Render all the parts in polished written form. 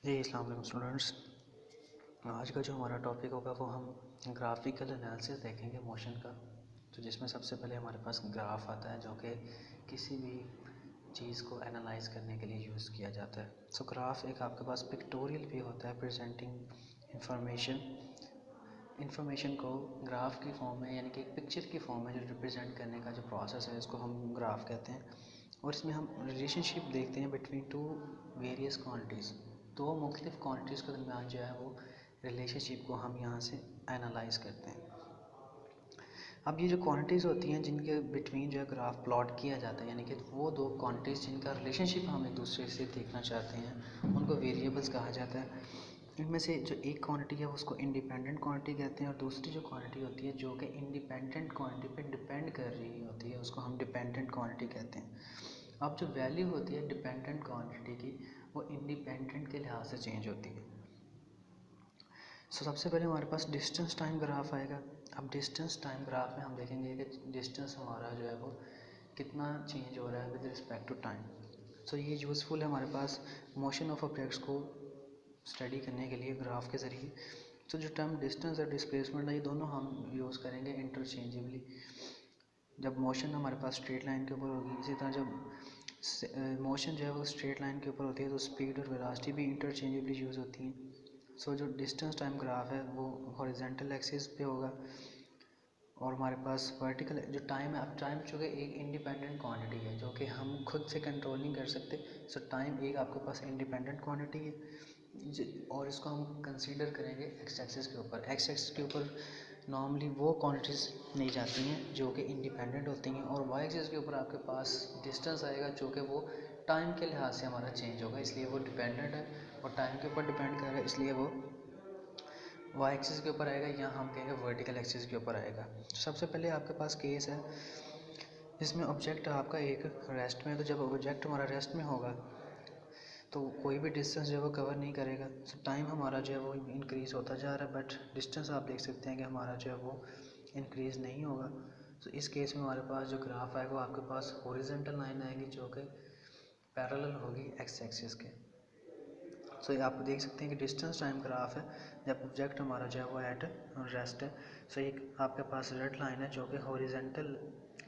जी अस्सलाम वालेकुम स्टूडेंट्स। आज का जो हमारा टॉपिक होगा वो हम ग्राफिकल एनालिसिस देखेंगे मोशन का। तो जिसमें सबसे पहले हमारे पास ग्राफ आता है जो कि किसी भी चीज़ को एनालाइज करने के लिए यूज़ किया जाता है। सो ग्राफ एक आपके पास पिक्टोरियल भी होता है प्रेजेंटिंग इंफॉर्मेशन को ग्राफ की फॉर्म में, यानी कि एक पिक्चर की फॉर्म में जो रिप्रेजेंट करने का जो प्रोसेस है इसको हम ग्राफ कहते हैं। और इसमें हम रिलेशनशिप देखते हैं बिटवीन टू वेरियस क्वांटिटीज़। दो मुख्तलिफ क्वांटिटीज़ के दरमियान जो है वो रिलेशनशिप को हम यहाँ से एनालाइज करते हैं। अब ये जो क्वांटिटीज़ होती हैं जिनके बिटवीन जो है ग्राफ प्लॉट किया जाता है, यानी कि वो दो क्वांटिटीज़ जिनका रिलेशनशिप हम एक दूसरे से देखना चाहते हैं उनको वेरिएबल्स कहा जाता है। इनमें से जो एक क्वांटिटी है उसको इंडिपेंडेंट क्वांटिटी कहते हैं और दूसरी जो क्वांटिटी होती है जो कि इंडिपेंडेंट क्वांटिटी पे डिपेंड कर रही होती है उसको हम डिपेंडेंट क्वांटिटी कहते हैं। अब जो वैल्यू होती है डिपेंडेंट क्वांटिटी की वो इंडिपेंडेंट के लिहाज से चेंज होती है। सबसे पहले हमारे पास डिस्टेंस टाइम ग्राफ आएगा। अब डिस्टेंस टाइम ग्राफ में हम देखेंगे कि डिस्टेंस हमारा जो है वो कितना चेंज हो रहा है विद रिस्पेक्ट टू टाइम। ये यूज़फुल है हमारे पास मोशन ऑफ ऑब्जेक्ट्स को स्टडी करने के लिए ग्राफ के ज़रिए। जो टर्म डिस्टेंस और डिस्प्लेसमेंट है ये दोनों हम यूज़ करेंगे इंटरचेंजेबली। जब मोशन हमारे पास स्ट्रेट लाइन के ऊपर होगी, इसी तरह जब मोशन जो है वो स्ट्रेट लाइन के ऊपर होती है तो स्पीड और वेलोसिटी भी इंटरचेंजेबली यूज़ होती हैं। जो डिस्टेंस टाइम ग्राफ है वो हॉरिजॉन्टल एक्सिस पे होगा और हमारे पास वर्टिकल जो टाइम है। अब टाइम चूँकि एक इंडिपेंडेंट क्वांटिटी है जो कि हम खुद से कंट्रोल नहीं कर सकते। टाइम एक आपके पास इंडिपेंडेंट क्वांटिटी है और इसको हम कंसीडर करेंगे एक्स एक्सिस के ऊपर। एक्स एक्सिस के ऊपर नॉर्मली वो क्वांटिटीज़ नहीं जाती हैं जो कि इंडिपेंडेंट होती हैं और वाई एक्सिस के ऊपर आपके पास डिस्टेंस आएगा जो कि वो टाइम के लिहाज से हमारा चेंज होगा, इसलिए वो डिपेंडेंट है और टाइम के ऊपर डिपेंड कर रहा है, इसलिए वो वाई एक्सिस के ऊपर आएगा या हम कहेंगे वर्टिकल एक्सिस के ऊपर आएगा। सबसे पहले आपके पास केस है जिसमें ऑब्जेक्ट आपका एक रेस्ट में है। तो जब ऑब्जेक्ट हमारा रेस्ट में होगा तो कोई भी डिस्टेंस जो है वो कवर नहीं करेगा। टाइम हमारा जो है वो इंक्रीज़ होता जा रहा है बट डिस्टेंस आप देख सकते हैं कि हमारा जो है वो इंक्रीज़ नहीं होगा। इस केस में हमारे पास जो ग्राफ आएगा वो आपके पास हॉरिजॉन्टल लाइन आएगी जो कि पैरेलल होगी एक्स एक्सिस के। ये आप देख सकते हैं कि डिस्टेंस टाइम ग्राफ है जब ऑब्जेक्ट हमारा जो है वो एट रेस्ट है। एक आपके पास रेड लाइन है जो कि हॉरिजॉन्टल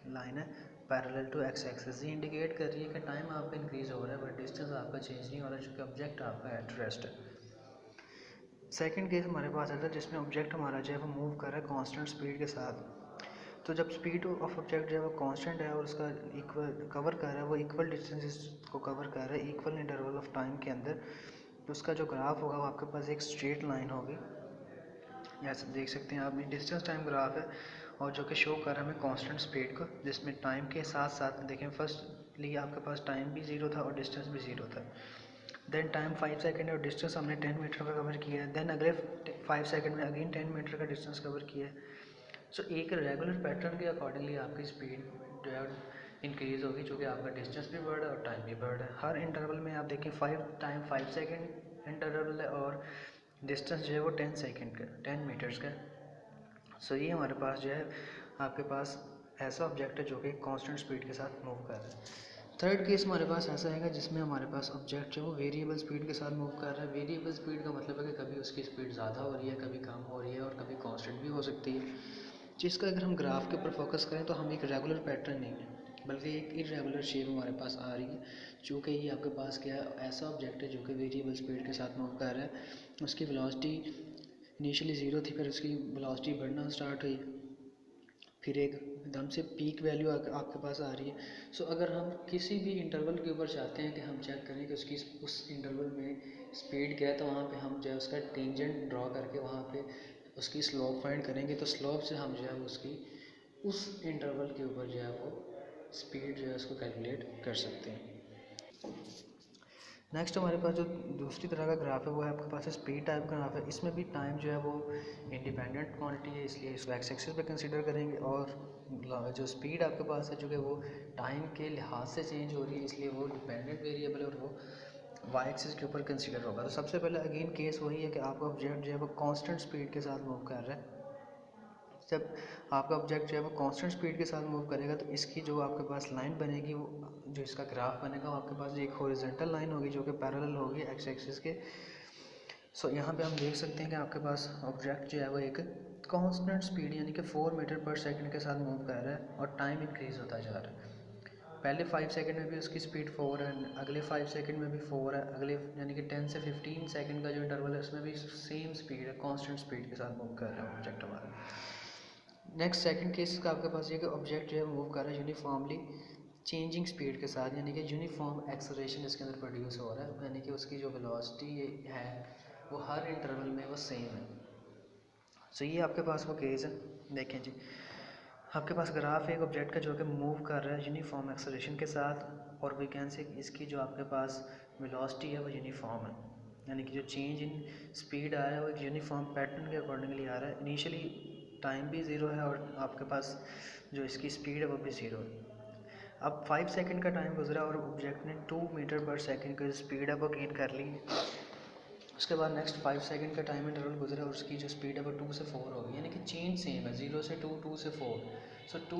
लाइन है पैरेलल टू एक्स एक्सिस। ये इंडिकेट कर रही है कि टाइम आपका इंक्रीज़ हो रहा है बट डिस्टेंस आपका चेंज नहीं हो रहा है क्योंकि ऑब्जेक्ट आपका एट रेस्ट है। सेकंड केस हमारे पास आता है जिसमें ऑब्जेक्ट हमारा जो है वो मूव कर रहा है कांस्टेंट स्पीड के साथ। जब स्पीड ऑफ ऑब्जेक्ट जो है वो कांस्टेंट है और उसका इक्वल कवर कर रहा है, वो इक्वल डिस्टेंसेस को कवर कर रहा है इक्वल इंटरवल ऑफ टाइम के अंदर, तो उसका जो ग्राफ होगा वो आपके पास एक स्ट्रेट लाइन होगी। ऐसे देख सकते हैं आप, ये डिस्टेंस टाइम ग्राफ है और जो कि शो कर रहा है हमें कांस्टेंट स्पीड को, जिसमें टाइम के साथ साथ देखें फर्स्टली आपके पास टाइम भी ज़ीरो था और डिस्टेंस भी ज़ीरो था। देन टाइम 5 सेकंड है और डिस्टेंस हमने 10 मीटर का कवर किया है। देन अगले 5 सेकंड में अगेन 10 मीटर का डिस्टेंस कवर किया है। एक रेगुलर पैटर्न के अकॉर्डिंगली आपकी स्पीड जो है इंक्रीज़ होगी, जो कि आपका डिस्टेंस भी बढ़ रहा है और टाइम भी बढ़ रहा है। हर इंटरवल में आप देखें 5 सेकंड इंटरवल है और डिस्टेंस जो है वो 10 सेकंड का 10 मीटर्स का। ये हमारे पास जो है आपके पास ऐसा ऑब्जेक्ट है जो कि कांस्टेंट स्पीड के साथ मूव कर रहा है। थर्ड केस हमारे पास ऐसा है जिसमें हमारे पास ऑब्जेक्ट जो वो वेरिएबल स्पीड के साथ मूव कर रहा है। वेरिएबल स्पीड का मतलब है कि कभी उसकी स्पीड ज़्यादा हो रही है, कभी कम हो रही है और कभी कांस्टेंट भी हो सकती है। जिसका अगर हम ग्राफ के ऊपर फोकस करें तो हम एक रेगुलर पैटर्न नहीं है बल्कि एक इरेगुलर शेप हमारे पास आ रही है, चूँकि ये आपके पास क्या है ऐसा ऑब्जेक्ट है जो कि वेरिएबल स्पीड के साथ मूव कर रहा है। उसकी वेलोसिटी इनिशियली ज़ीरो थी, फिर उसकी वेलोसिटी बढ़ना स्टार्ट हुई, फिर एकदम से पीक वैल्यू आपके पास आ रही है। अगर हम किसी भी इंटरवल के ऊपर चाहते हैं कि हम चेक करें कि उसकी उस इंटरवल में स्पीड क्या है, तो वहाँ पे हम जो है उसका टेंजेंट ड्रॉ करके वहाँ पे उसकी स्लोप फाइंड करेंगे। तो स्लोप से हम जो है उसकी उस इंटरवल के ऊपर जो है वो स्पीड जो है उसको कैलकुलेट कर सकते हैं। नेक्स्ट हमारे पास जो दूसरी तरह का ग्राफ है वो है आपके पास स्पीड टाइप का ग्राफ है। इसमें भी टाइम जो है वो इंडिपेंडेंट क्वांटिटी है, इसलिए इसको एक्स एक्सिस पे कंसीडर करेंगे और जो स्पीड आपके पास है जो कि वो टाइम के लिहाज से चेंज हो रही है, इसलिए वो डिपेंडेंट वेरिएबल है और वो वाई एक्सिस के ऊपर कंसीडर होगा। सबसे पहले अगेन केस वही है कि आपका ऑब्जेक्ट जो है वो कांस्टेंट स्पीड के साथ मूव कर रहा है। जब आपका ऑब्जेक्ट जो है वो कांस्टेंट स्पीड के साथ मूव करेगा तो इसकी जो आपके पास लाइन बनेगी, वो जो इसका ग्राफ बनेगा वो आपके पास एक हॉरिजॉन्टल लाइन होगी जो कि पैरेलल होगी एक्स एक्सिस के। सो यहाँ पे हम देख सकते हैं कि आपके पास ऑब्जेक्ट जो है वो एक कांस्टेंट स्पीड यानी कि 4 मीटर पर सेकंड के साथ मूव कर रहा है और टाइम इंक्रीज़ होता जा रहा है। पहले 5 सेकंड में भी उसकी स्पीड 4 है, अगले 5 सेकंड में भी 4 है, अगले यानी कि 10 से 15 सेकंड का जो इंटरवल है उसमें भी सेम स्पीड है, कांस्टेंट स्पीड के साथ मूव कर रहा है ऑब्जेक्ट हमारा। नेक्स्ट सेकंड केस का आपके पास ये कि ऑब्जेक्ट जो है मूव कर रहा है यूनिफॉर्मली चेंजिंग स्पीड के साथ, यानी कि यूनिफॉर्म एक्सेलरेशन इसके अंदर प्रोड्यूस हो रहा है, यानी कि उसकी जो वेलोसिटी है वो हर इंटरवल में वो सेम है। सो ये आपके पास वो केस है। देखें जी, आपके पास ग्राफ है एक ऑब्जेक्ट का जो कि मूव कर रहा है यूनिफॉर्म एक्सेलरेशन के साथ, और वी कैन से इसकी जो आपके पास वेलोसिटी है वो यूनिफॉर्म है, यानी कि जो चेंज इन स्पीड आ रहा है वो एक यूनिफॉर्म पैटर्न के अकॉर्डिंगली आ रहा है। इनिशियली टाइम भी ज़ीरो है और आपके पास जो इसकी स्पीड है वो भी ज़ीरो है। अब 5 सेकंड का टाइम गुजरा और ऑब्जेक्ट ने 2 मीटर पर सेकंड की स्पीड है वो गेन कर ली। उसके बाद नेक्स्ट 5 सेकंड का टाइम इंटरवल गुजरा और उसकी जो स्पीड है वो 2 से 4 होगी, यानी कि चेंज सेम है, 0 से 2, 2 से 4। सो 2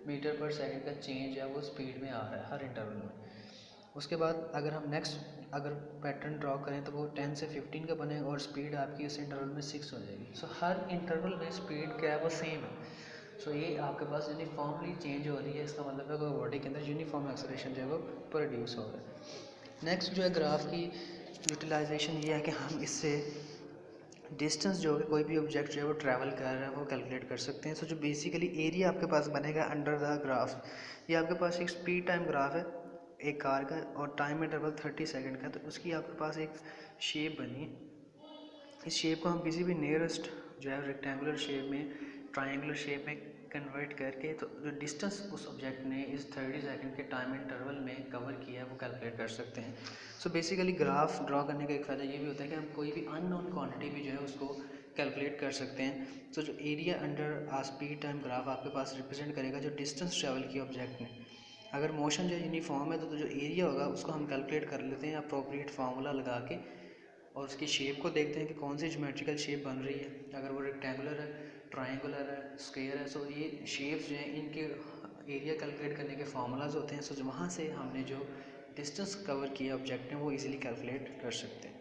मीटर पर सेकंड का चेंज है वो स्पीड में आ रहा है हर इंटरवल में। उसके बाद अगर हम नेक्स्ट अगर पैटर्न ड्रॉ करें तो वो 10 से 15 का बनेगा और स्पीड आपकी इस इंटरवल में 6 हो जाएगी। सो हर इंटरवल में स्पीड क्या है वो सेम है। सो ये आपके पास यूनिफॉर्मली चेंज हो रही है, इसका मतलब है कि बॉडी के अंदर यूनिफॉर्म एक्सेलरेशन जो है वो प्रोड्यूस हो रहा है। नेक्स्ट जो है ग्राफ की यूटिलाइजेशन ये है कि हम इससे डिस्टेंस जो है कोई भी ऑब्जेक्ट जो है वो ट्रैवल कर रहा है वो कैलकुलेट कर सकते हैं। सो जो बेसिकली एरिया आपके पास बनेगा अंडर द ग्राफ, ये आपके पास एक स्पीड टाइम ग्राफ है एक कार का और टाइम इंटरवल 30 सेकंड का, तो उसकी आपके पास एक शेप बनी है। इस शेप को हम किसी भी नियरेस्ट जो है रेक्टेंगुलर शेप में ट्रायंगुलर शेप में कन्वर्ट करके तो जो डिस्टेंस उस ऑब्जेक्ट ने इस 30 सेकंड के टाइम इंटरवल में कवर किया है वो कैलकुलेट कर सकते हैं। सो बेसिकली ग्राफ ड्रॉ करने का एक फ़ायदा ये भी होता है कि हम कोई भी अननोन क्वांटिटी भी जो है उसको कैलकुलेट कर सकते हैं। तो जो एरिया अंडर आ स्पीड टाइम ग्राफ आपके पास रिप्रेजेंट करेगा जो डिस्टेंस ट्रैवल किया ऑब्जेक्ट ने। अगर मोशन जो यूनिफॉर्म है तो जो एरिया होगा उसको हम कैलकुलेट कर लेते हैं अप्रोप्रिएट फार्मूला लगा के, और उसकी शेप को देखते हैं कि कौन सी ज्योमेट्रिकल शेप बन रही है, अगर वो रेक्टेंगुलर है, ट्रायंगुलर है, स्क्वायर है। सो ये शेप्स जो हैं इनके एरिया कैलकुलेट करने के फार्मूलाज होते हैं। सो वहाँ से हमने जो डिस्टेंस कवर किया ऑब्जेक्ट ने वो इजीली कैलकुलेट कर सकते हैं।